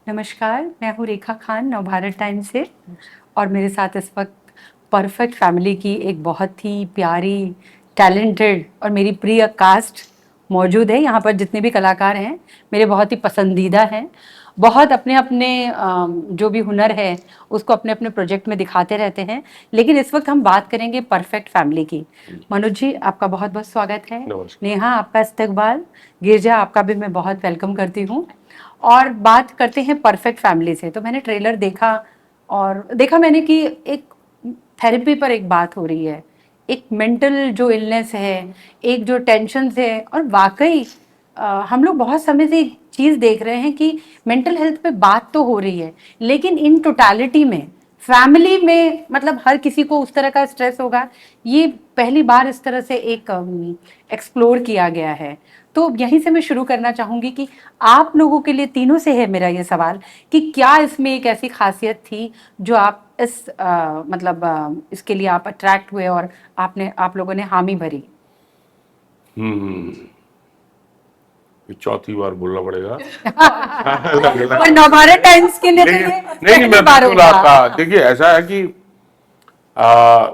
नमस्कार, मैं हूँ रेखा खान नवभारत टाइम्स से और मेरे साथ इस वक्त परफेक्ट फैमिली की एक बहुत ही प्यारी, टैलेंटेड और मेरी प्रिय कास्ट मौजूद है। यहाँ पर जितने भी कलाकार हैं मेरे बहुत ही पसंदीदा हैं। बहुत अपने अपने जो भी हुनर है उसको अपने अपने प्रोजेक्ट में दिखाते रहते हैं। लेकिन इस वक्त हम बात करेंगे परफेक्ट फैमिली की। मनोज जी, आपका बहुत बहुत स्वागत है। नमस्कार। नेहा, आपका इस्तकबाल। गिरजा, आपका भी मैं बहुत वेलकम करती हूँ। और बात करते हैं परफेक्ट फैमिली से। तो मैंने ट्रेलर देखा और देखा मैंने कि एक थेरेपी पर एक बात हो रही है, एक मेंटल जो इलनेस है, एक जो टेंशन है। और वाकई हम लोग बहुत समय से एक चीज़ देख रहे हैं कि मेंटल हेल्थ पे बात तो हो रही है, लेकिन इन टोटालिटी में फैमिली में मतलब हर किसी को उस तरह का स्ट्रेस होगा, ये पहली बार इस तरह से एक एक्सप्लोर किया गया है। तो यहीं से मैं शुरू करना चाहूंगी कि आप लोगों के लिए, तीनों से है मेरा ये सवाल, कि क्या इसमें एक ऐसी खासियत थी जो आप इस इसके लिए आप अट्रैक्ट हुए और आप लोगों ने हामी भरी। हम्म ये चौथी बार बोलना पड़ेगा। लग और रहा नवभारत टाइम्स के लिए तो लेकिन ये नहीं नहीं, पहली मैं बार बिल्कुल आपका, होगा। देखिए ऐसा है कि आ,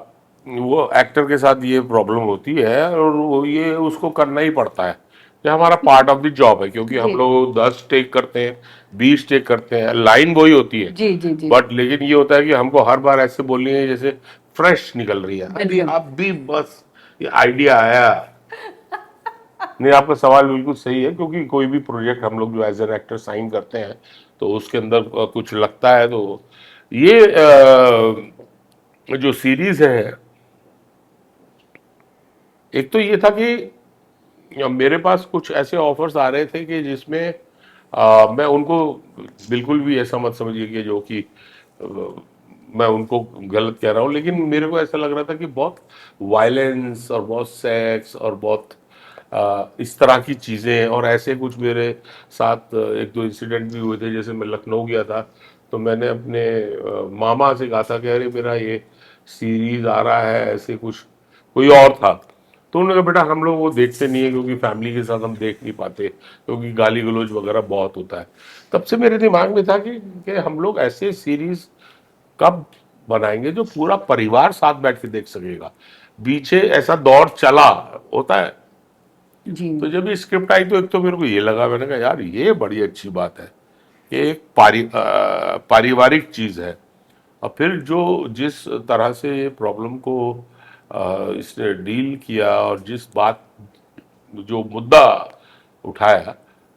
वो एक्टर के साथ ये प्रॉब्लम होती है और वो ये उसको करना ही पड़ता है। ये हमारा पार्ट ऑफ द जॉब है, क्योंकि हम जी लोग 10 टेक करते हैं, 20 टेक करते हैं, लाइन वही होती है। जी जी जी। बट लेकिन ये होता है कि हमको हर बार ऐसे बोलनी है जैसे फ्रेश निकल रही है। अभी बिल्कुल। अब भी बस ये आइडिया आया। नहीं, आपका सवाल बिल्कुल सही है, क्योंकि कोई भी प्रोजेक्ट हम लोग जो एज एन एक्टर साइन करते हैं तो उसके अंदर कुछ लगता है। तो ये जो सीरीज है, एक तो ये था कि मेरे पास कुछ ऐसे ऑफर्स आ रहे थे कि जिसमें मैं उनको, बिल्कुल भी ऐसा मत समझिए कि जो कि अ, मैं उनको गलत कह रहा हूँ, लेकिन मेरे को ऐसा लग रहा था कि बहुत वायलेंस और बहुत सेक्स और बहुत इस तरह की चीज़ें, और ऐसे कुछ मेरे साथ एक दो इंसिडेंट भी हुए थे। जैसे मैं लखनऊ गया था तो मैंने अपने मामा से कहा था कि अरे मेरा ये सीरीज आ रहा है, ऐसे कुछ कोई और था। तो उन्होंने कहा बेटा हम लोग वो देखते नहीं है, क्योंकि फैमिली के साथ हम देख नहीं पाते, क्योंकि गाली गलौज वगैरह बहुत होता है। तब से मेरे दिमाग में था कि हम लोग ऐसे सीरीज कब बनाएंगे जो पूरा परिवार साथ बैठ के देख सकेगा। पीछे ऐसा दौर चला होता है। जी तो जब ये स्क्रिप्ट आई तो एक तो मेरे को ये लगा, मैंने कहा यार ये बड़ी अच्छी बात है कि एक पारिवारिक चीज है। और फिर जो जिस तरह से प्रॉब्लम को इसने डील किया और जिस बात, जो मुद्दा उठाया,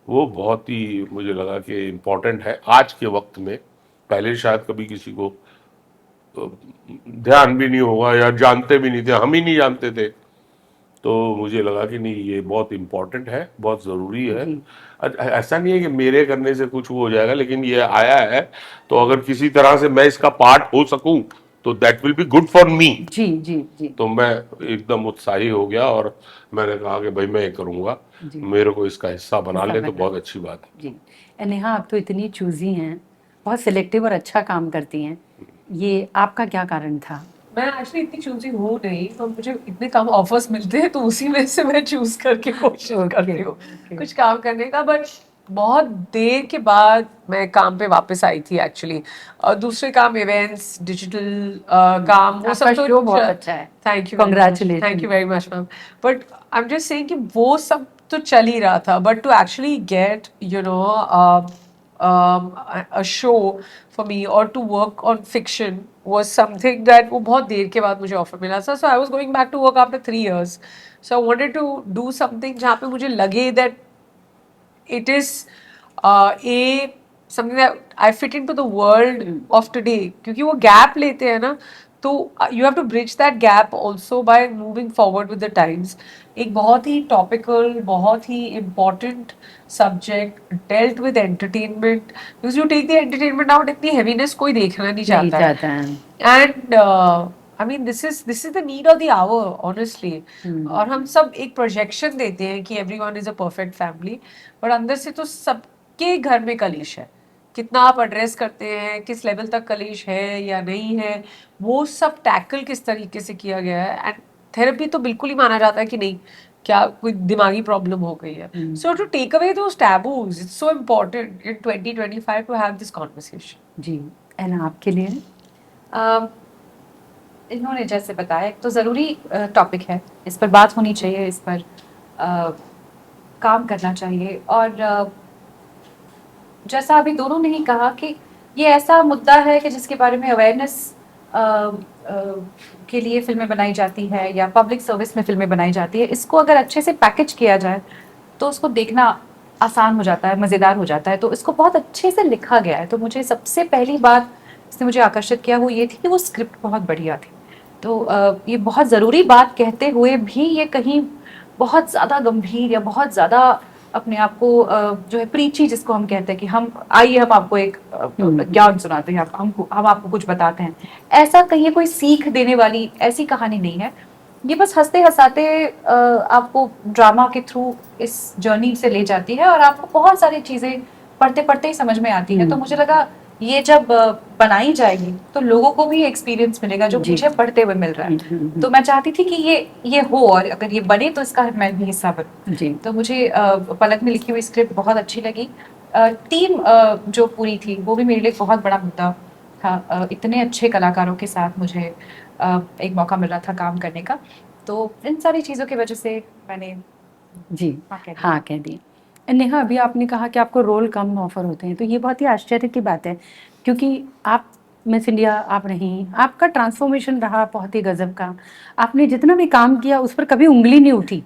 वो बहुत ही मुझे लगा कि इम्पोर्टेंट है आज के वक्त में। पहले शायद कभी किसी को ध्यान भी नहीं होगा या जानते भी नहीं थे, हम ही नहीं जानते थे। तो मुझे लगा कि नहीं, ये बहुत इम्पोर्टेंट है, बहुत ज़रूरी है। जी ऐसा नहीं है कि मेरे करने से कुछ वो हो जाएगा, लेकिन ये आया है तो अगर किसी तरह से मैं इसका पार्ट हो सकूं तो that will be good for me. जी जी जी तो मैं एकदम उत्साही हो गया और मैंने कहा कि भाई मैं ये करूंगा, जी। मेरे को इसका हिस्सा बना हिस्सा ले तो बना। बहुत अच्छी बात है। जी। नेहा, आप तो इतनी चूजी हैं, बहुत सिलेक्टिव और अच्छा काम करती हैं। ये आपका क्या कारण था? मैं एक्चुअली इतनी चूजी हूँ नहीं, तो मुझे इतने कम ऑफर्स मिलते हैं तो उसी में से मैं चूज करके कोशिश ओके करती हूँ ओके। कुछ काम करने का। बट बहुत देर के बाद मैं काम पे वापस आई थी एक्चुअली। और दूसरे काम, इवेंट्स, डिजिटल काम, वो आपका सब तो शो बहुत अच्छा है। Thank you very much, thank congratulation. You very much ma'am. But I am just saying कि वो सब तो चल ही रहा था, but to actually get a show for me or to work on fiction was something that वो बहुत देर के बाद मुझे ऑफर मिला था. So I was going back to work after 3 years. So I wanted to do something जहाँ पे मुझे लगे that it is a something that I fit into the world of today. क्योंकि वो gap लेते हैं ना, तो you have to bridge that gap also by moving forward with the times. एक बहुत ही topical, बहुत ही important subject dealt with entertainment, because you take the entertainment out, इतनी heaviness कोई देखना नहीं नहीं चाहता है. चाहता है। And I mean this is the need of the hour, honestly. और हम सब एक प्रोजेक्शन देते हैं कि everyone is a perfect family, पर अंदर से तो सबके घर में कलेश है. कितना आप एड्रेस करते हैं, किस लेवल तक कलेश है या नहीं है, वो सब टैकल किस तरीके से किया गया है. एंड थेरेपी तो बिल्कुल ही माना जाता है कि नहीं, क्या कोई दिमागी प्रॉब्लम हो गई है. So to take away those taboos, it's so important in 2025 to have this conversation. जी. एंड आपके लिए? अम, इन्होंने जैसे बताया, एक तो ज़रूरी टॉपिक है, इस पर बात होनी चाहिए, इस पर काम करना चाहिए. और जैसा अभी दोनों ने ही कहा कि ये ऐसा मुद्दा है कि जिसके बारे में अवेयरनेस के लिए फिल्में बनाई जाती है या पब्लिक सर्विस में फिल्में बनाई जाती है. इसको अगर अच्छे से पैकेज किया जाए तो उसको देखना आसान हो जाता है, मज़ेदार हो जाता है. तो इसको बहुत अच्छे से लिखा गया है. तो मुझे सबसे पहली बात इसने मुझे आकर्षित किया वो ये थी कि वो स्क्रिप्ट बहुत बढ़िया थी. तो ये बहुत ज़रूरी बात कहते हुए भी ये कहीं बहुत ज़्यादा गंभीर या बहुत ज़्यादा अपने आप को जो है प्रीची जिसको हम कहते हैं कि हम आइए हम आपको एक ज्ञान सुनाते हैं, हम आपको कुछ बताते हैं, ऐसा कहीं कोई सीख देने वाली ऐसी कहानी नहीं है. ये बस हंसते हंसाते आपको ड्रामा के थ्रू इस जर्नी से ले जाती है और आपको बहुत सारी चीज़ें पढ़ते पढ़ते ही समझ में आती है. तो मुझे लगा ये जब बनाई जाएगी तो लोगों को भी एक्सपीरियंस मिलेगा जो मुझे पढ़ते हुए मिल रहा है. तो मैं चाहती थी कि ये हो और अगर ये बने तो इसका मैं भी हिस्सा बनूं. जी. तो मुझे पलक में लिखी हुई स्क्रिप्ट बहुत अच्छी लगी. टीम जो पूरी थी वो भी मेरे लिए बहुत बड़ा मुद्दा था. इतने अच्छे कलाकारों के साथ मुझे एक मौका मिल रहा था काम करने का. तो इन सारी चीज़ों की वजह से मैंने जी हाँ कह दी. नेहा, अभी आपने कहा कि आपको रोल कम ऑफर होते हैं, तो ये बहुत ही आश्चर्य की बात है क्योंकि आप मिस इंडिया आप रहीं, आपका ट्रांसफॉर्मेशन रहा बहुत ही गजब का. आपने जितना भी काम किया उस पर कभी उंगली नहीं उठी.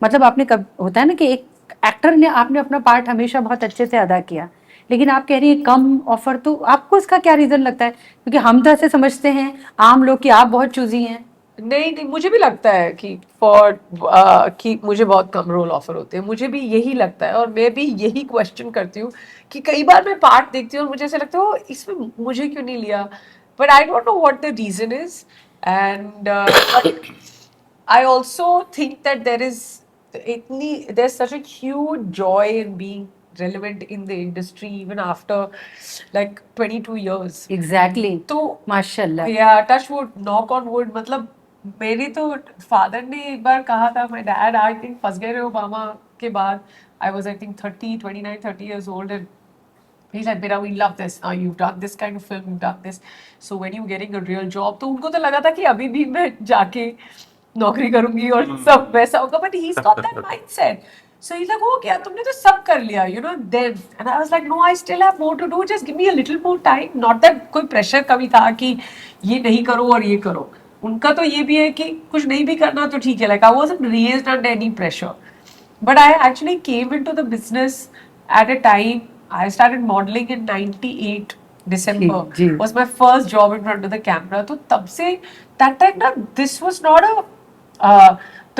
मतलब आपने कब होता है ना कि एक एक्टर ने आपने अपना पार्ट हमेशा बहुत अच्छे से अदा किया, लेकिन आप कह रही है कम ऑफर. तो आपको इसका क्या रीजन लगता है? क्योंकि हम तो ऐसे समझते हैं आम लोग कि आप बहुत चूजी हैं. नहीं, मुझे भी लगता है कि कि मुझे बहुत कम रोल ऑफर होते हैं. मुझे भी यही लगता है और मैं भी यही क्वेश्चन करती हूँ कि कई बार मैं पार्ट देखती हूँ और मुझे ऐसा लगता है इसमें मुझे क्यों नहीं लिया. But I don't know what the reason is. And I also think that there's such a huge joy in being relevant in the industry even after like 22 years. Exactly. तो माशाल्लाह. या touch wood, knock on would, मतलब मेरी तो father ने एक बार कहा था, माय डैड आई थिंक फंस गए ओबामा के बाद. I was I think 29-30 years old and he's like, Beta, we love this. You've done this kind of film, you've done this. So when you're getting a real job, तो उनको तो लगा था कि अभी भी मैं जाके नौकरी करूंगी और सब वैसा होगा. But he's got that mindset. So he's like, oh, क्या तुमने तो सब कर लिया, you know. Then and I was like, no, I still have more to do. Just give me a little more time. Not that कोई pressure कभी था कि ये नहीं करो और ये करो. उनका तो ये भी है कि कुछ नहीं भी करना तो ठीक है. Like I wasn't raised under any pressure. But I actually came into the business at a time. I started modeling in 98 December. Ji. Was my first job in front of the camera. तो तब से that time ना this was not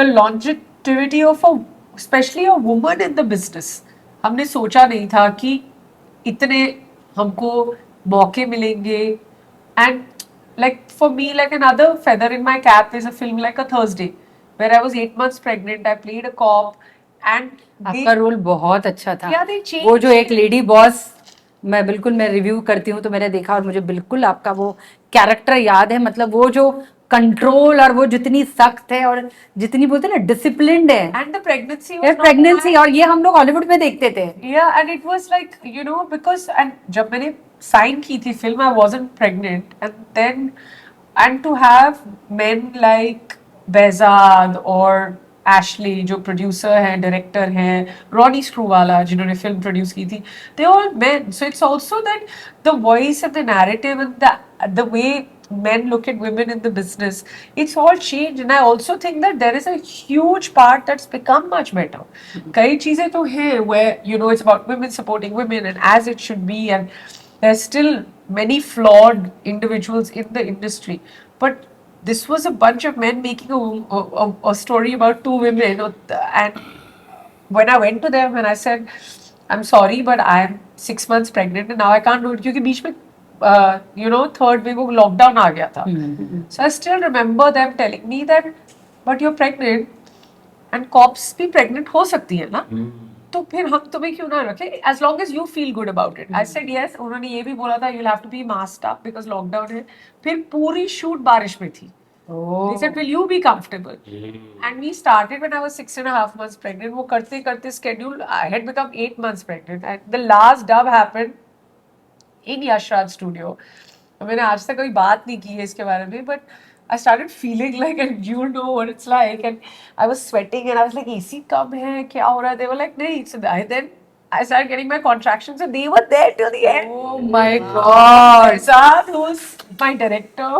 the longevity of especially a woman in the business. हमने सोचा नहीं था कि इतने हमको मौके मिलेंगे. And like for me, like another feather in my cap is a film like A Thursday, where I was 8 months pregnant. I played a cop and आपका रोल बहुत अच्छा था. Yeah, they changed. वो जो एक लेडी बॉस, मैं review करती हूँ तो मैंने देखा और मुझे बिल्कुल आपका वो कैरेक्टर याद है. मतलब वो जो कंट्रोल और वो जितनी सख्त है और जितनी बोलते हैं ना डिसिप्लिन्ड है. and the pregnancy was not pregnancy, और ये हम लोग हॉलीवुड में देखते थे. Yeah, and it was like, you know, because and जब मैंने साइन की थी film, I wasn't pregnant, and then and to have men like Behzad और Ashley जो प्रोड्यूसर हैं, डायरेक्टर हैं, रॉनी स्क्रूवाला जिन्होंने फिल्म प्रोड्यूस की थी, they all men. So it's also that the voice and the narrative and the way men look at women in the business, it's all changed. And I also think that there is a huge part that's become much better. कई चीजें तो हैं where, you know, it's about women supporting women and as it should be, and there's still many flawed individuals in the industry. But this was a bunch of men making a story about two women. And when I went to them and I said, I'm sorry, but I'm 6 months pregnant and now I can't do it. क्योंकि बीच में you know, third wave of lockdown आ गया था. So I still remember them telling me that, but you're pregnant and cops भी pregnant हो सकती है ना, तो फिर हम तुम्हें क्यों ना रखें, as long as you feel good about it. I said yes. उन्होंने ये भी बोला था you'll have to be masked up because lockdown है. फिर पूरी शूट बारिश में थी. They said, will you be comfortable? And we started when I was 6.5 months pregnant. वो करते करते schedule, I had become 8 months pregnant. And the last dub happened in Yashraj studio. मैंने आज तक कोई बात नहीं की है इसके बारे में, but I started feeling like, and you know what it's like, and I was sweating and I was like, AC कब है, क्या हो रहा है? They were like, नहीं. So then I started getting my contractions, and they were there till the end. Oh my God. Faizan, who's my director,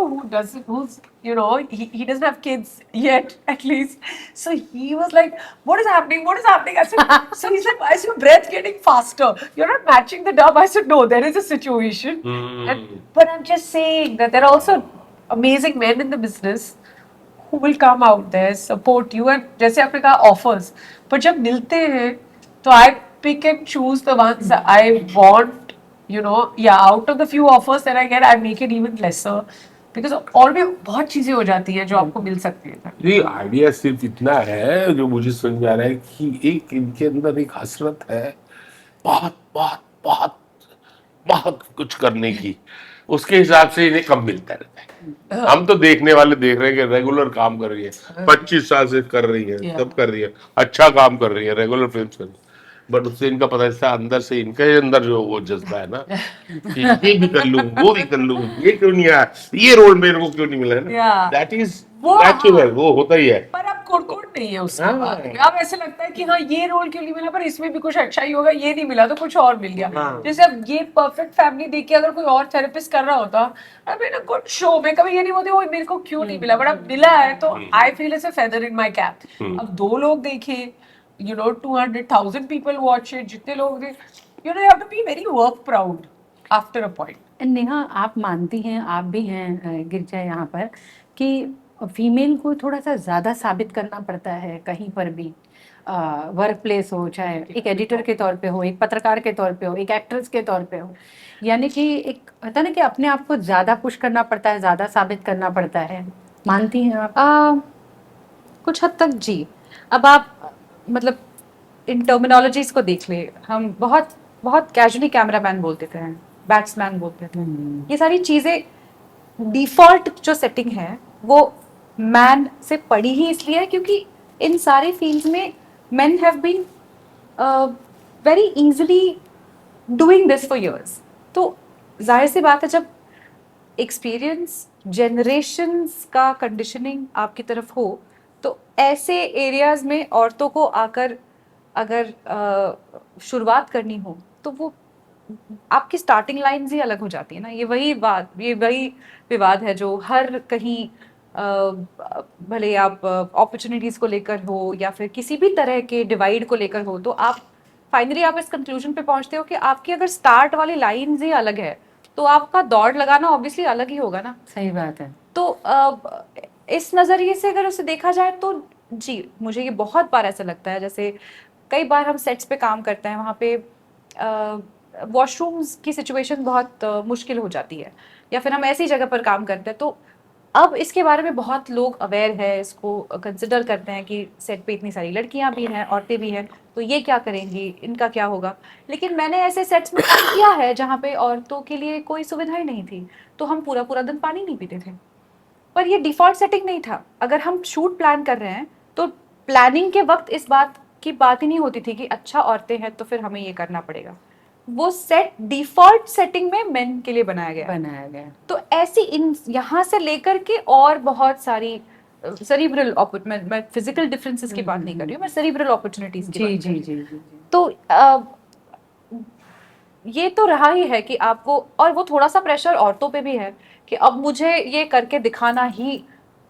who's you know, he doesn't have kids yet, at least. So he was like, what is happening? What is happening? I said, so he's like, why is your breath getting faster? You're not matching the dub. I said, no, there is a situation. But I'm just saying that there are also amazing men in the business who will come out there, support you, and जैसे आपने कहा offers. पर जब मिलते हैं, तो I pick and choose the ones that I want, you know, yeah, out of the few offers that I get, I make it even lesser. Because और भी बहुत चीजें हो जाती हैं जो आपको मिल सकती हैं. ये आइडिया सिर्फ इतना है जो मुझे समझ आ रहा है कि एक इनके अंदर एक हसरत है बहुत बहुत बहुत बहुत कुछ करने की, उसके हिसाब से इन्हें कम मिलता रहता है। हम तो देखने वाले देख रहे हैं कि रेगुलर काम कर रही है, 25 साल से कर रही है, सब कर रही है, अच्छा काम कर रही है, रेगुलर फिल्म कर रही है, बट उससे इनका पता चलता अंदर से, इनके अंदर जो वो जज्बा है ना कि ये भी कर लूं, वो भी कर लूं, ये क्यों नहीं आया, ये रोल मेरे को क्यों नहीं मिला है ना, दैट इज नेचुरल, वो होता ही है। पर अब कुड़कुड़ नहीं है उसके बाद। अब ऐसे लगता है कि हाँ ये रोल क्यों नहीं मिला, पर इसमें भी कुछ अच्छा ही होगा, ये नहीं मिला तो कुछ और मिल गया। जैसे अब ये परफेक्ट फैमिली देख के अगर कोई और थेरेपिस्ट कर रहा होता, I mean a good show, मैं कभी ये नहीं बोलती ओ मेरे को क्यों नहीं मिला, बट अब मिला है तो I feel it's a feather in my cap. अब 2 लोग देखे, you know, 200,000 people watch it, जितने लोग देख, you know, you have to be very work proud after a point. Neha, आप मानती हैं, आप भी हैं गिरजा यहाँ पर, कि फीमेल को थोड़ा सा ज़्यादा साबित करना पड़ता है कहीं पर भी, वर्क प्लेस हो, चाहे एक एडिटर के तौर पे हो, एक पत्रकार के तौर पे हो, एक एक्ट्रेस के तौर पे हो, यानी कि एक होता ना कि अपने आप को ज़्यादा पुश करना पड़ता है, ज़्यादा साबित करना पड़ता है, मानती हैं आप? कुछ हद तक जी। अब आप मतलब इन टर्मिनोलॉजीज को देख ले, हम बहुत बहुत कैजुअली कैमरामैन बोलते थे, बैट्समैन बोलते थे, ये सारी चीजें डिफॉल्ट जो सेटिंग है वो मैन से पड़ी ही इसलिए है क्योंकि इन सारे फील्ड्स में men have been very easily doing this for years. तो जाहिर सी बात है जब एक्सपीरियंस जनरेशंस का कंडीशनिंग आपकी तरफ हो तो ऐसे एरियाज में औरतों को आकर अगर शुरुआत करनी हो तो वो आपकी स्टार्टिंग लाइन्स ही अलग हो जाती है ना। ये वही विवाद है जो हर कहीं भले आप अपॉर्चुनिटीज को लेकर हो या फिर किसी भी तरह के डिवाइड को लेकर हो, तो आप फाइनली आप इस कंक्लूजन पे पहुंचते हो कि आपकी अगर स्टार्ट वाली लाइन्स ही अलग है तो आपका दौड़ लगाना ऑब्वियसली अलग ही होगा ना। सही बात है। तो इस नजरिए से अगर उसे देखा जाए तो जी मुझे ये बहुत बार ऐसा लगता है, जैसे कई बार हम सेट्स पे काम करते हैं, वहाँ पे वॉशरूम्स की सिचुएशन बहुत मुश्किल हो जाती है, या फिर हम ऐसी जगह पर काम करते हैं तो अब इसके बारे में बहुत लोग अवेयर है, इसको कंसिडर करते हैं कि सेट पे इतनी सारी लड़कियां भी हैं, औरतें भी हैं, तो ये क्या करेंगी, इनका क्या होगा। लेकिन मैंने ऐसे सेट्स में काम किया है जहाँ पे औरतों के लिए कोई सुविधा ही नहीं थी, तो हम पूरा पूरा दिन पानी नहीं पीते थे, पर ये डिफॉल्ट सेटिंग नहीं था। अगर हम शूट प्लान कर रहे हैं तो प्लानिंग के वक्त इस बात की बात ही नहीं होती थी कि अच्छा औरतें हैं तो फिर हमें ये करना पड़ेगा। वो सेट डिफॉल्ट सेटिंग में मेन के लिए बनाया गया। तो ऐसी इन यहाँ से लेकर के और बहुत सारी सेरिब्रल मैं फिजिकल डिफरेंसेस की बात नहीं कर रही हूँ, मैं सेरिब्रल अपॉर्चुनिटीज की बात कर रही हूँ। तो ये तो रहा ही है कि आपको, और वो थोड़ा सा प्रेशर औरतों पे भी है कि अब मुझे ये करके दिखाना ही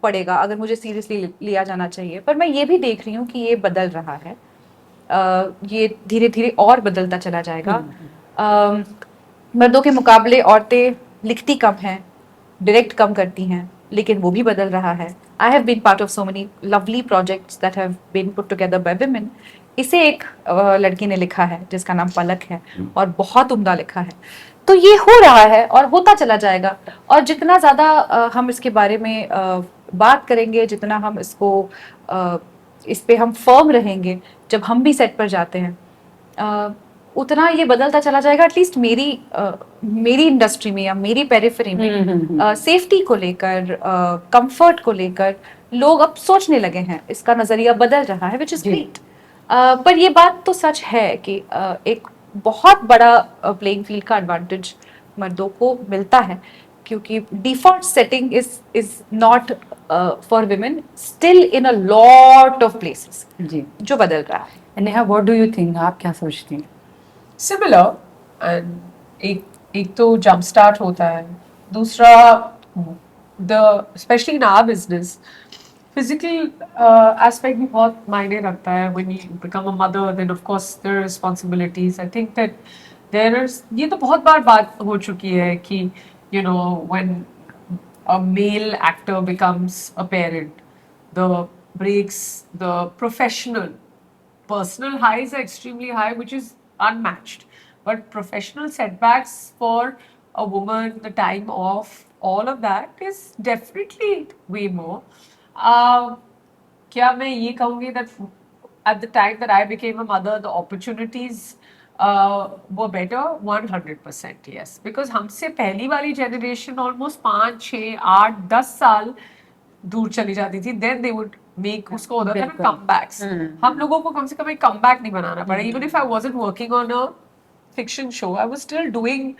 पड़ेगा अगर मुझे सीरियसली लिया जाना चाहिए। पर मैं ये भी देख रही हूँ कि ये बदल रहा है, ये धीरे धीरे और बदलता चला जाएगा। मर्दों के मुकाबले औरतें लिखती कम हैं, डायरेक्ट कम करती हैं, लेकिन वो भी बदल रहा है। I have been part of so many lovely projects that have been put together by women. इसे एक लड़की ने लिखा है जिसका नाम पलक है और बहुत उम्दा लिखा है। तो ये हो रहा है और होता चला जाएगा, और जितना ज़्यादा हम इसके बारे में बात करेंगे, जितना हम इसको इस पे हम फर्म रहेंगे, जब हम भी सेट पर जाते हैं उतना ये बदलता चला जाएगा, एटलीस्ट मेरी इंडस्ट्री में या मेरी पेरिफेरी में सेफ्टी को लेकर, कंफर्ट को लेकर लोग अब सोचने लगे हैं, इसका नजरिया बदल रहा है, विच इज ग्रेट। पर ये बात तो सच है कि एक बहुत बड़ा प्लेइंग फील्ड का एडवांटेज मर्दों को मिलता है, क्योंकि default setting is not for women still in a lot of places, जी। जो बदल रहा है। Neha, what do you think, आप क्या सोचती हैं? सिमिलर, एंड एक तो जंप स्टार्ट होता है, दूसरा the specially in our business physical aspect भी बहुत मायने रखता है। When you become a mother then of course there are responsibilities. I think that there is, ये तो बहुत बार बात हो चुकी है कि you know when a male actor becomes a parent, the breaks, the professional personal highs are extremely high, which is unmatched. But professional setbacks for a woman, the time off, all of that is definitely way more. क्या मैं ये कहूँगी that at the time that I became a mother, the opportunities were better? 100% yes. Because हमसे पहली वाली generation almost 5, 6, 8, 10 साल दूर चली जाती थी, then they would make, उसको होता था ना comebacks. हम लोगों को कम से कम एक comeback नहीं बनाना पड़ा. Even if I wasn't working on a fiction show, I was still doing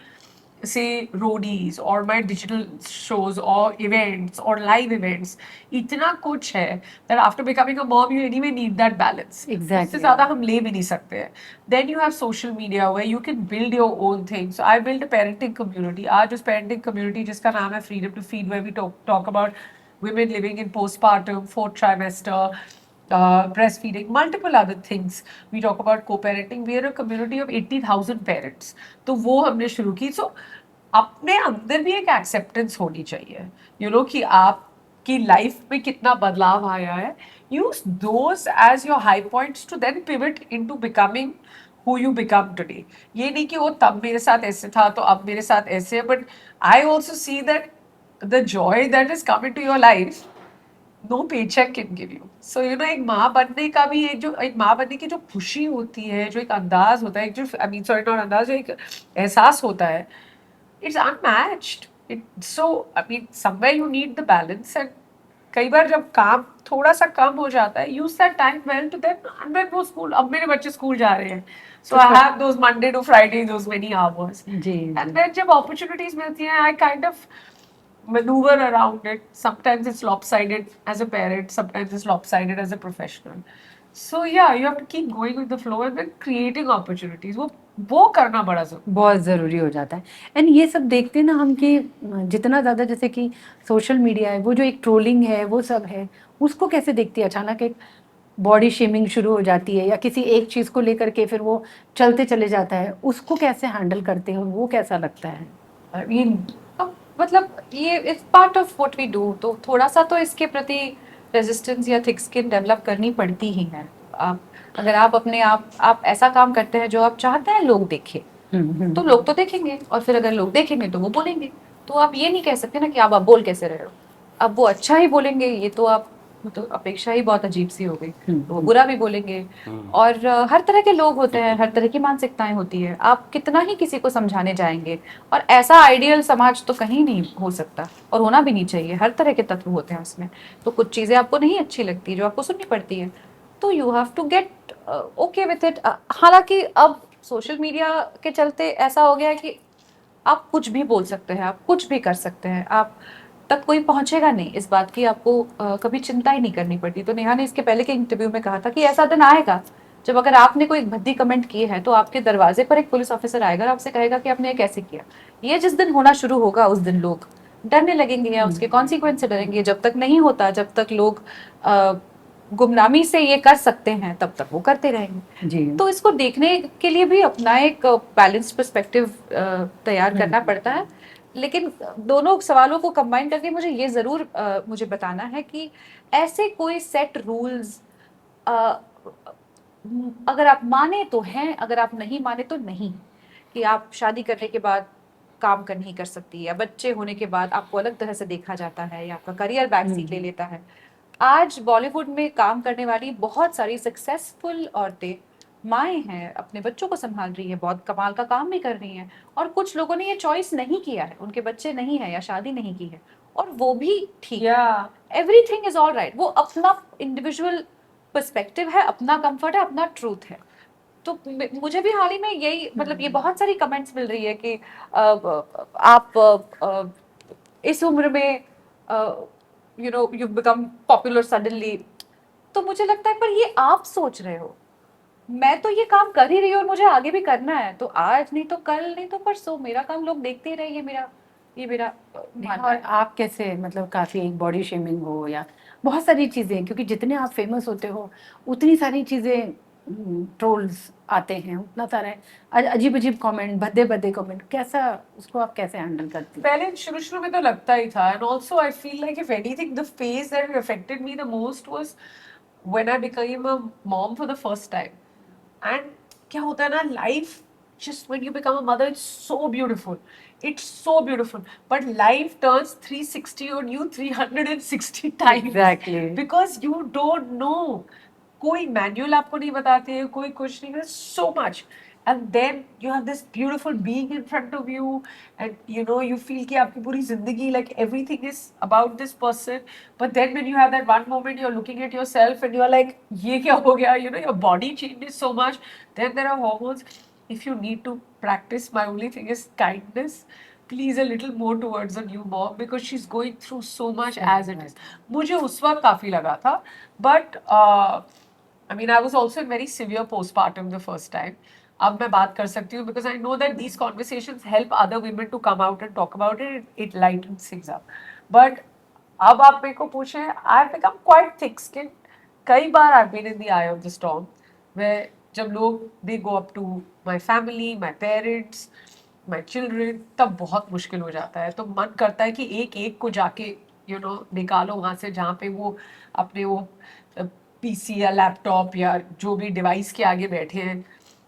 say roadies or my digital shows or events or live events. इतना कुछ है that after becoming a mom you anyway need that balance. Exactly. उससे ज़्यादा हम ले भी नहीं सकते हैं. Then you have social media where you can build your own thing. So I built a parenting community. आज उस parenting community जिसका नाम है Freedom to Feed, where we talk about women living in postpartum, 4th trimester, breastfeeding, multiple other things. We talk about co-parenting. We are a community of 80,000 parents. तो वो हमने शुरू की. So अपने अंदर भी एक एक्सेप्टेंस होनी चाहिए, यू नो, कि आपकी लाइफ में कितना बदलाव आया है. Use those as your high points to then pivot into becoming who you become today. ये नहीं कि वो तब मेरे साथ ऐसे था तो अब मेरे साथ ऐसे है, but I also see that the joy that is come into your life no paycheck can give you. So you know, एक माँ बनने का भी एक माँ बनने की जो खुशी होती है, जो एक अंदाज होता है, एक जो I mean sorry not अंदाज, जो एक एहसास होता है, it's unmatched. So I mean somewhere you need the balance, and कई बार जब काम थोड़ा सा कम हो जाता है, use that time well to then, and then वो स्कूल, अब मेरे बच्चे स्कूल जा रहे हैं, so I have those Monday to Friday, those many hours. Ji, And then जब opportunities मिलती हैं, I kind of maneuver around it. Sometimes it's lopsided as a parent, sometimes it's lopsided as a professional. So yeah, you have to keep going with the flow and then creating opportunities. वो करना बड़ा जरूरी, बहुत ज़रूरी हो जाता है. And ये सब देखते हैं ना हम कि जितना ज़्यादा जैसे कि सोशल मीडिया है, वो जो एक ट्रोलिंग है वो सब है, उसको कैसे देखती है? अचानक एक बॉडी शेमिंग शुरू हो जाती है या किसी एक चीज़ को लेकर के फिर वो चलते चले जाता है, उसको कैसे हैंडल करते हैं, वो कैसा लगता है? I mean, मतलब ये it's part of what we do, तो थोड़ा सा तो इसके प्रति रेजिस्टेंस या थिक स्किन डेवलप करनी पड़ती ही है. अगर आप अपने आप ऐसा काम करते हैं जो आप चाहते हैं लोग देखें, तो लोग तो देखेंगे, और फिर अगर लोग देखेंगे तो वो बोलेंगे. तो आप ये नहीं कह सकते ना कि आप बोल कैसे रहे हो, अब वो अच्छा ही बोलेंगे, ये तो आप तो अपेक्षा ही बहुत अजीब सी हो गई. तो वो बुरा भी बोलेंगे. और हर तरह के लोग होते हैं, हर तरह की मानसिकताएं होती है. आप कितना ही किसी को समझाने जाएंगे, और ऐसा आइडियल समाज तो कहीं नहीं हो सकता और होना भी नहीं चाहिए. हर तरह के तत्व होते हैं उसमें. तो कुछ चीजें आपको नहीं अच्छी लगती जो आपको सुननी पड़ती है, तो you have to get okay with it. हालांकि अब सोशल मीडिया के चलते ऐसा हो गया है कि आप कुछ भी बोल सकते हैं, आप कुछ भी कर सकते हैं, आप तक कोई पहुंचेगा नहीं, इस बात की आपको कभी चिंता ही नहीं करनी पड़ती. तो नेहा ने इसके पहले के इंटरव्यू में कहा था कि ऐसा दिन आएगा जब अगर आपने कोई भद्दी कमेंट किए हैं तो आपके दरवाजे पर एक पुलिस ऑफिसर आएगा और आपसे कहेगा कि आपने ये कैसे किया. ये जिस दिन होना शुरू होगा उस दिन लोग डरने लगेंगे या उसके कॉन्सिक्वेंस से डरेंगे. जब तक नहीं होता, जब तक लोग गुमनामी से ये कर सकते हैं, तब तक वो करते रहेंगे. जी. तो इसको देखने के लिए भी अपना एक बैलेंस्ड पर्सपेक्टिव तैयार करना पड़ता है. लेकिन दोनों सवालों को कंबाइन करके मुझे ये जरूर मुझे बताना है कि ऐसे कोई सेट रूल्स अगर आप माने तो हैं, अगर आप नहीं माने तो नहीं, कि आप शादी करने के बाद काम कर नहीं कर सकती, या बच्चे होने के बाद आपको अलग तरह से देखा जाता है, या आपका करियर बैक सीट ले लेता है. आज बॉलीवुड में काम करने वाली बहुत सारी सक्सेसफुल औरतें माएँ हैं, अपने बच्चों को संभाल रही है, बहुत कमाल का काम भी कर रही हैं, और कुछ लोगों ने ये चॉइस नहीं किया है, उनके बच्चे नहीं है या शादी नहीं की है, और वो भी ठीक है। Yeah. Everything is all right. वो अपना इंडिविजुअल पर्सपेक्टिव है, अपना कंफर्ट है, अपना ट्रूथ है। तो मुझे भी हाल ही में यही, मतलब ये बहुत सारी कमेंट्स मिल रही है कि आप इस उम्र में यू बिकम पॉपुलर सडनली। तो मुझे लगता है पर ये आप सोच रहे हो, मैं तो ये काम कर ही रही हूँ और मुझे आगे भी करना है, तो आज नहीं तो कल, नहीं तो परसों मेरा काम लोग देखते ही रहे। ये मेरा मानना और है। आप कैसे मतलब काफी एक बॉडी शेमिंग हो या बहुत सारी चीजें, क्योंकि जितने आप फेमस होते हो उतनी सारी चीजें, ट्रोल्स आते हैं, उतना सारा अजीब अजीब कमेंट, भद्दे भद्दे कमेंट, कैसा उसको आप कैसे हैंडल करती हैं? पहले शुरू शुरू में तो लगता ही था, and also I feel like if anything the phase that affected me the most was when I became a mom for the first time. And क्या होता है ना, life just when you become a mother, it's so beautiful, but life turns 360 on you 360 times, Exactly. because you don't know, कोई manual आपको नहीं बताते हैं, कोई कुछ नहीं, so much, and then you have this beautiful being in front of you, and you feel कि आपकी पूरी जिंदगी, like everything is about this person, but then when you have that one moment, you're looking at yourself and you're like, ये क्या हो गया, your body changes so much, then there are hormones. If you need to practice, my only thing is kindness. Please a little more towards a new mom, because she's going through so much as it is. मुझे उस वक्त काफी लगा था, but I mean, I was also in very severe postpartum the first time. अब मैं बात कर सकती हूँ because I know that these conversations help other women to come out and talk about it. It lightens things up. But अब आप मेरे को पूछें, I've become quite thick-skinned. कई बार I've been in the eye of the storm, where जब लोग they go up to my family, my parents, my children, तब बहुत मुश्किल हो जाता है। तो मन करता है कि एक एक को जाके निकालो वहाँ से, जहाँ पे वो अपने वो पीसी या लैपटॉप या जो भी डिवाइस के आगे बैठे हैं,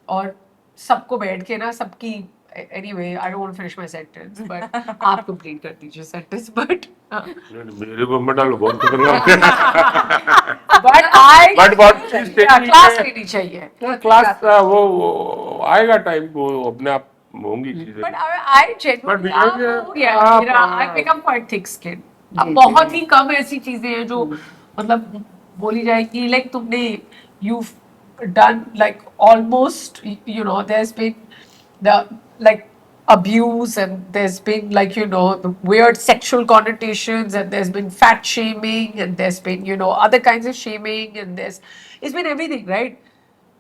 और सबको बैठ के ना सबकी, anyway I don't finish my sentence, but आप कंप्लीट कर दीजिए सेंटेंस, बट मेरे को मत डालो, बहुत खतरनाक but I but what is class लेनी चाहिए, क्लास, वो आएगा टाइम, वो अपने आप होंगी चीजें। बट आई जेन्युइनली हो गया मेरा, I become quite thick skin. अब बहुत ही कम ऐसी चीजें हैं जो मतलब बोली जाएगी, लाइक तुमने you done like almost, there's been the like abuse, and there's been like the weird sexual connotations, and there's been fat shaming, and there's been other kinds of shaming, and it's been everything, right?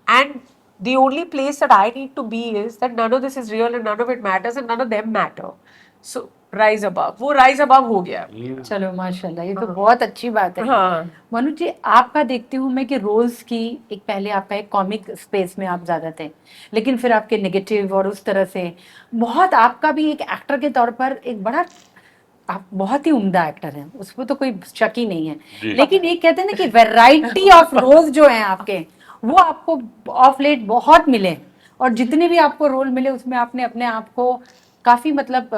And the only place that I need to be is that none of this is real, and none of it matters, and none of them matter. So rise above, वो rise above हो गया। चलो माशाल्लाह, ये तो बहुत अच्छी बात है। हाँ। मनु जी, आपका देखती हूँ मैं कि रोल्स की एक, पहले आपका एक कॉमिक स्पेस में आप ज्यादा थे, लेकिन फिर आपके नेगेटिव और उस तरह से बहुत, आपका भी एक एक्टर के तौर पर एक बड़ा, आप बहुत ही उम्दा एक्टर हैं, उसमें तो कोई शक ही नहीं है। लेकिन एक कहते हैं ना कि वैरायटी ऑफ रोल्स जो हैं आपके, वो आपको ऑफ लेट बहुत मिले, और जितने भी आपको रोल मिले उसमें आपने अपने आप को काफी मतलब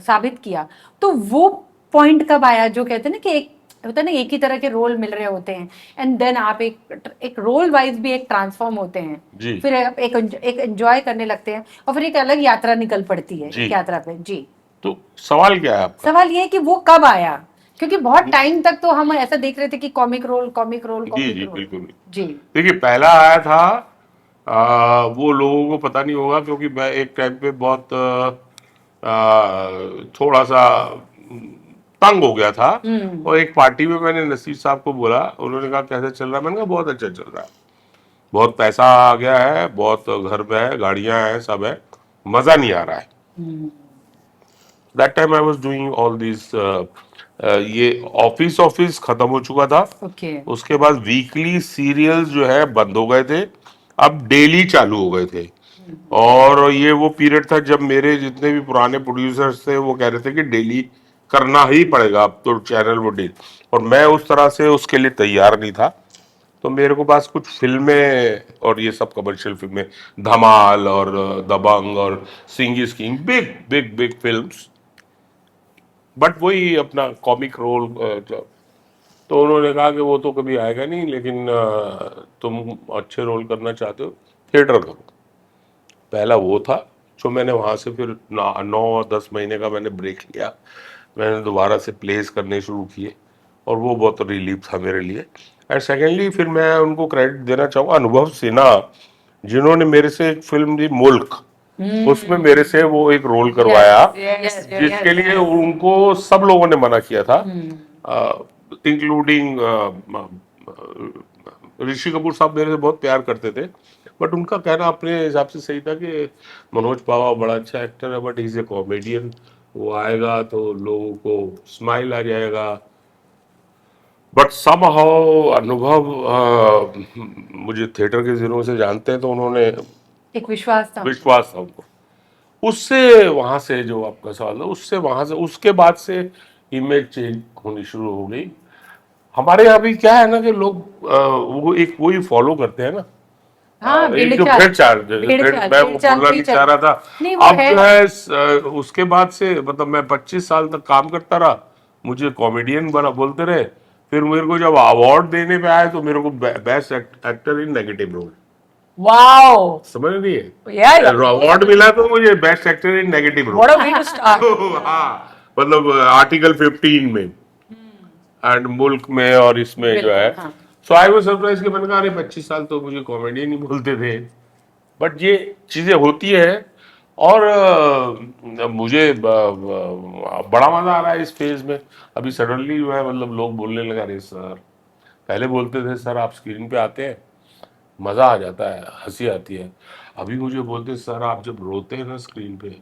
साबित किया। तो वो पॉइंट कब आया जो कहते हैं ना कि एक होता है ना, एक ही तरह के रोल मिल रहे होते हैं, एंड देन आप एक रोल वाइज भी एक ट्रांसफॉर्म होते हैं, फिर आप एक एंजॉय करने लगते हैं, और फिर एक अलग यात्रा निकल पड़ती है यात्रा पे। जी, तो सवाल क्या है आपका? सवाल ये है कि वो कब आया, क्योंकि बहुत टाइम तक तो हम ऐसा देख रहे थे कि comic role comic role comic जी रोल। बिल्कुल। जी, देखिए, पहला आया था, वो लोगों को पता नहीं होगा, क्योंकि मैं एक टाइम पे बहुत थोड़ा सा तंग हो गया था, और एक पार्टी में मैंने नसीर साहब को बोला, उन्होंने कहा कैसे चल रहा है, मैंने कहा बहुत अच्छा चल रहा है, बहुत पैसा आ गया है, बहुत घर में है, गाड़ियां हैं, सब है, मजा नहीं आ रहा है। That time I was doing all this, ये ऑफिस खत्म हो चुका था। उसके बाद वीकली सीरियल्स जो है बंद हो गए थे, अब डेली चालू हो गए थे, और ये वो पीरियड था जब मेरे जितने भी पुराने प्रोड्यूसर्स थे वो कह रहे थे कि डेली करना ही पड़ेगा, अब तो चैनल वो डेली, और मैं उस तरह से उसके लिए तैयार नहीं था। तो मेरे को पास कुछ फिल्में, और ये सब कमर्शियल फिल्में, धमाल और दबंग और Singh is king, big big big films, but वही अपना कॉमिक रोल। तो उन्होंने कहा कि वो तो कभी आएगा नहीं, लेकिन तुम अच्छे रोल करना चाहते हो, थिएटर करूँ। पहला वो था जो मैंने वहाँ से फिर 9 10 महीने का मैंने ब्रेक लिया, मैंने दोबारा से प्लेस करने शुरू किए और वो बहुत रिलीफ था मेरे लिए। एंड सेकेंडली फिर मैं उनको क्रेडिट देना चाहूँगा अनुभव सिन्हा, जिन्होंने मेरे से एक फिल्म दी मुल्क, उसमें मेरे से वो एक रोल करवाया Yes, जिसके लिए उनको सब लोगों ने मना किया था, इंक्लूडिंग ऋषि कपूर साहब मेरे से बहुत प्यार करते थे, बट उनका कहना अपने हिसाब से सही था कि मनोज पावा बड़ा अच्छा एक्टर है बट इज ए कॉमेडियन, वो आएगा तो लोगों को स्माइल आ जाएगा। बट समहाउ अनुभव मुझे थिएटर के दिनों से जानते हैं तो उन्होंने एक विश्वास था। विश्वास था उनको, उससे वहां से जो आपका सवाल है उससे वहां से उसके बाद से इमेज चेंज होनी शुरू हो गई। हमारे यहाँ भी क्या है ना कि लोग वो एक वही फॉलो करते हैं ना, हाँ, एक जो भेड़ चाल मैं वो बोलना नहीं चाह रहा था। नहीं, वो अब है। जो है उसके बाद से मतलब मैं 25 साल तक काम करता रहा, मुझे कॉमेडियन बना बोलते रहे, फिर मेरे को जब अवार्ड देने पे आए तो मेरे को best actor in negative role, Wow. समझ रही है, Yeah. अवार्ड मिला तो मुझे best actor in negative role. What a way to start. हाँ, मतलब आर्टिकल 15 में एंड मुल्क में और इसमें जो है, हाँ। सो आई वाज सरप्राइज कि मैंने कहा अरे 25 साल तो मुझे कॉमेडी नहीं बोलते थे, बट ये चीजें होती है। और मुझे बड़ा मजा आ रहा है इस फेज में। अभी सडनली जो है मतलब लोग बोलने लगा, अरे सर, पहले बोलते थे सर आप स्क्रीन पे आते हैं मजा आ जाता है, हंसी आती है, अभी मुझे बोलते सर आप जब रोते हैं ना स्क्रीन पे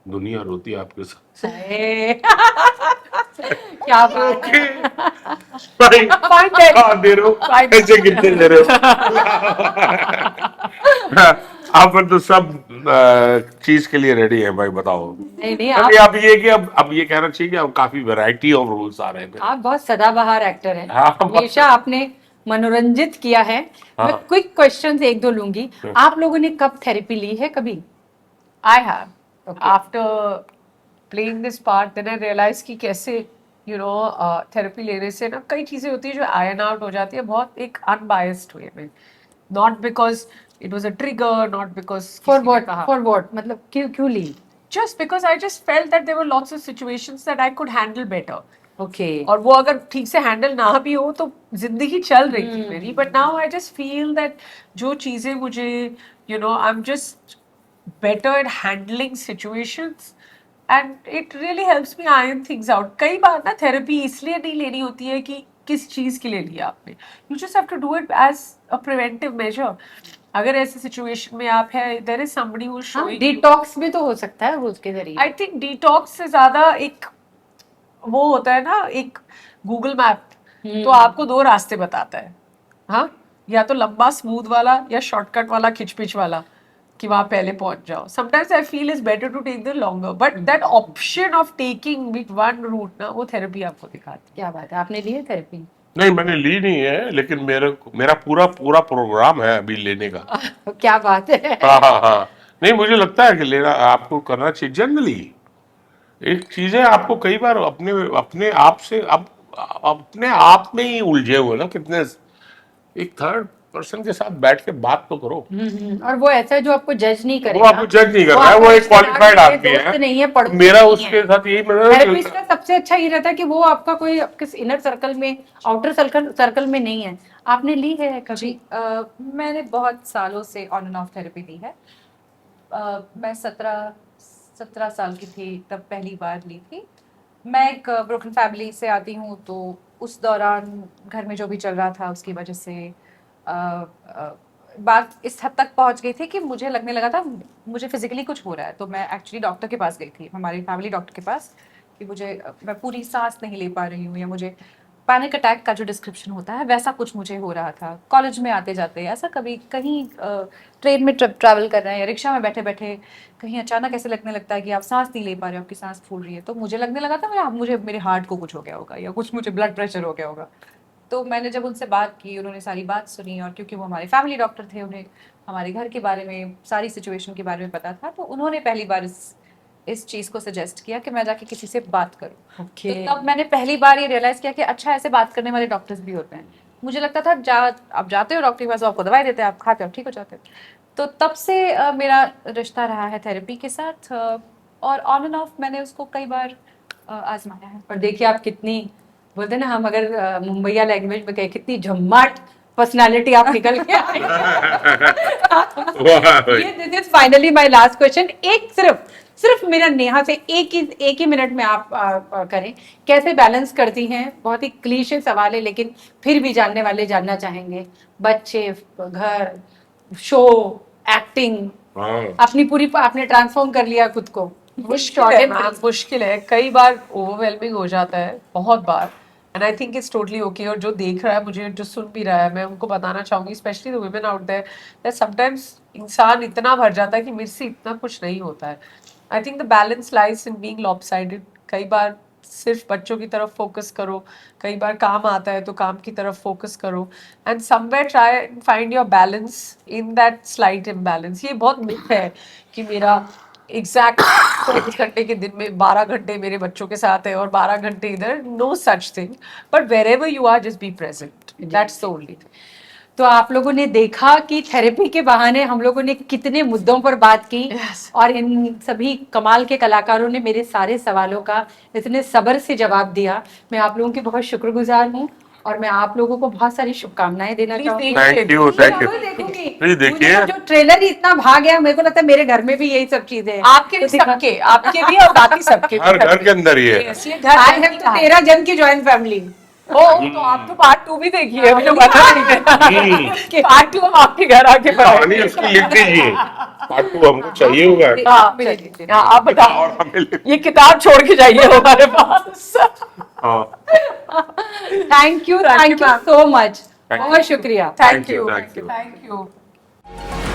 दुनिया रोती है आपके साथ। क्या बात है। भाई Fine then. कहाँ दे रहे हो, Fine. ऐसे कितने दे रहे हो आप तो सब चीज के लिए रेडी है भाई, बताओ। नहीं नहीं, अभी आप ये कि अब ये कहना चाहिए कि अब काफी वैरायटी ऑफ रोल्स आ रहे हैं। आप बहुत सदाबहार एक्टर हैं। हाँ, हमेशा आपने मनोरंजित किया है। मैं हाँ। क्विक क्वेश्चन एक दो लूंगी। आप लोगों ने कब थेरेपी ली है कभी? I have. After playing this part, then I realized कि कैसे थेरेपी लेने से ना कई चीजें होती है जो आयन आउट हो जाती है बहुत एक अनबायस्ड वे में, not because it was a trigger, not because for what मतलब क्यों क्यों ली? just because I just felt that there were lots of situations that I could handle better. Okay. और वो अगर ठीक से हैंडल ना भी हो तो जिंदगी चल रही थी मेरी, but now I just feel that जो चीजें मुझे आई am just better at handling situations and it really helps me iron things out. कई बार ना थेरेपी इसलिए नहीं लेनी होती है कि किस चीज के लिए लिया आपने, you just have to do it as a preventive measure. अगर ऐसे सिचुएशन में आप है, there is somebody who is showing you. Detox भी तो हो सकता है वो उसके जरिए। I think detox से ज्यादा एक वो होता है ना, एक गूगल मैप तो आपको दो रास्ते बताता है, हाँ, या तो लंबा स्मूथ वाला या शॉर्टकट वाला खिचपिच वाला कि वहां पहले पहुंच जाओ. Sometimes I feel it's better to take the longer, but that option of taking with one route ना वो थेरेपी आपको दिखाती है. क्या बात है, आपने ली है थेरेपी? नहीं मैंने ली नहीं है, लेकिन मेरा पूरा पूरा प्रोग्राम है अभी लेने का। क्या बात है। हाँ हाँ हाँ, नहीं मुझे लगता है कि लेना आपको करना चाहिए जनरली। एक चीज है, आपको कई बार अपने अपने आप से अपने आप में ही उलझे हुए ना कितने, एक थर्ड पर्सन के साथ बैठ के बात तो करो। और वो ऐसा है जो आपको जज नहीं वो करेगा। आपको जज नहीं कर रहा है, वो एक क्वालिफाइड आदमी दोस्त है। नहीं है, पढ़ता मेरा नहीं उसके है। साथ यही थेरेपिस्ट मतलब का सबसे अच्छा ये रहता है कि वो आपका कोई आपके इनर सर्कल में, आउटर सर्कल में नहीं है। आपने ली है कभी? जी मैंने बहुत सालों से ऑन एंड ऑफ थेरेपी ली है। मैं 17 साल की थी तब पहली बार ली थी। मैं एक ब्रोकन फैमिली से आती हूँ, तो उस दौरान घर में जो भी चल रहा था उसकी वजह से बात इस हद तक पहुंच गई थी कि मुझे लगने लगा था मुझे फिजिकली कुछ हो रहा है। तो मैं एक्चुअली डॉक्टर के पास गई थी, हमारी फैमिली डॉक्टर के पास, कि मैं पूरी सांस नहीं ले पा रही हूँ, या मुझे पैनिक अटैक का जो डिस्क्रिप्शन होता है वैसा कुछ मुझे हो रहा था। कॉलेज में आते जाते ऐसा, कभी कहीं ट्रेन में ट्रैवल कर रहे हैं या रिक्शा में बैठे बैठे कहीं अचानक ऐसे लगने लगता है कि आप सांस नहीं ले पा रहे हो, आपकी सांस फूल रही है। तो मुझे लगने लगा था मुझे मेरे हार्ट को कुछ हो गया होगा, या कुछ मुझे ब्लड प्रेशर हो गया होगा। तो मैंने जब उनसे बात की, उन्होंने सारी बात सुनी, और क्योंकि वो हमारे फैमिली डॉक्टर थे, उन्हें हमारे घर के बारे में, सारी सिचुएशन के बारे में पता था, तो उन्होंने पहली बार इस चीज़ को सजेस्ट किया कि मैं जाके किसी से बात करूं। ओके। तो तब मैंने पहली बार ये रियलाइज़ किया कि अच्छा, ऐसे बात करने वाले डॉक्टर्स भी होते हैं। मुझे लगता था आप जाते हो डॉक्टर के पास, आपको दवाई देते हैं, आप खाते हो, ठीक हो जाते हो। तो तब से मेरा रिश्ता रहा है थेरेपी के साथ, और ऑन एंड ऑफ मैंने उसको कई बार आजमाया है। और देखिए आप कितनी, बोलते हैं ना हम अगर मुंबईया लैंग्वेज में कहे, कितनी झम्माट पर्सनालिटी आप निकल के आए। ये this is finally my last question. एक सिर्फ मेरा नेहा से एक ही मिनट में आप करें, कैसे बैलेंस करती हैं? बहुत ही क्लीशे सवाल है लेकिन फिर भी जानने वाले जानना चाहेंगे। बच्चे, घर, शो, एक्टिंग, अपनी पूरी आपने ट्रांसफॉर्म कर लिया खुद को। मुश्किल है, कई बार ओवरवेलमिंग हो जाता है, बहुत बार, and I think it's totally okay. और जो देख रहा है मुझे, जो सुन भी रहा है, मैं उनको बताना चाहूंगी, specially the women out there, that sometimes इंसान इतना भर जाता है कि मेरे से इतना कुछ नहीं होता है। I think the balance lies in being lopsided. कई बार सिर्फ बच्चों की तरफ फोकस करो, कई बार काम आता है तो काम की तरफ फोकस करो, and somewhere try and find your balance in that slight imbalance. ये बहुत मिथ है कि मेरा एग्जैक्ट 24 घंटे के दिन में 12 घंटे मेरे बच्चों के साथ है और 12 घंटे इधर, no such thing, but wherever you are just be present, that's the only thing. तो आप लोगों ने देखा कि थेरेपी के बहाने हम लोगों ने कितने मुद्दों पर बात की। Yes. और इन सभी कमाल के कलाकारों ने मेरे सारे सवालों का इतने सब्र से जवाब दिया। मैं आप लोगों की बहुत शुक्रगुजार हूँ और मैं आप लोगों को बहुत सारी शुभकामनाएं देना चाहूंगी। Thank you. जरूर देखूंगी। प्लीज देखिए। मुझे जो ट्रेलर ही इतना भाग गया, मेरे को लगता है मेरे घर में भी यही सब चीजें हैं। आपके भी, सबके, आपके भी और बाकी सबके भी। हर घर के अंदर ही है। Yes, ये घर आई हैव 13 जन की जॉइंट फैमिली। ओ, तो आप तो पार्ट 2 भी देखिए, मुझे पता नहीं था कि पार्ट 2 हम आपके घर आके कहानी पढ़ाएंगे। उसकी लिख दीजिए, पार्ट 2 हमको चाहिए होगा। हाँ, चलिए, हाँ, आप और बताओ, हमें ये किताब छोड़ के जाइए हमारे पास। हाँ, thank you Thank you, ma'am. So much. Thank you. बहुत शुक्रिया। Thank you, Thank you. Thank you.